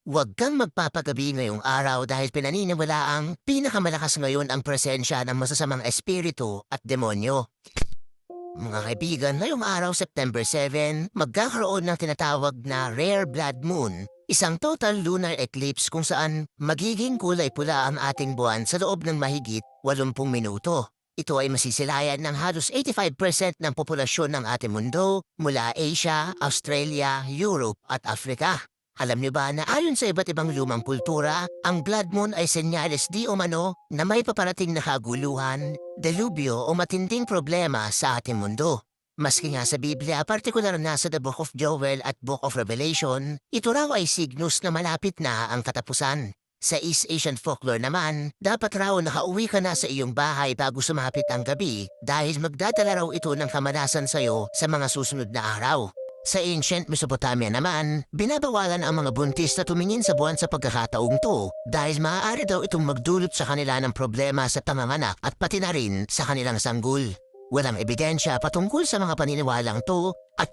Huwag kang magpapagabi ngayong araw dahil pinaniniwalaang pinakamalakas ngayon ang presensya ng masasamang espiritu at demonyo. Mga kaibigan, ngayong araw September 7, magkakaroon ng tinatawag na Rare Blood Moon, isang total lunar eclipse kung saan magiging kulay pula ang ating buwan sa loob ng mahigit 80 minuto. Ito ay masisilayan ng halos 85% ng populasyon ng ating mundo mula Asia, Australia, Europe at Africa. Alam niyo ba na ayon sa iba't ibang lumang kultura, ang blood moon ay senyales di umano na may paparating na kaguluhan, delubyo o matinding problema sa ating mundo. Maski nga sa Biblia, partikular na sa The Book of Joel at Book of Revelation, ito raw ay signos na malapit na ang katapusan. Sa East Asian folklore naman, dapat raw nakauwi ka na sa iyong bahay bago sumapit ang gabi dahil magdadala raw ito ng kamalasan sa iyo sa mga susunod na araw. Sa ancient Mesopotamia naman, binabawalan ang mga buntis na tumingin sa buwan sa pagkakataong to dahil maaari daw itong magdulot sa kanila ng problema sa panganganak at pati na rin sa kanilang sanggol. Walang ebidensya patungkol sa mga paniniwalang to at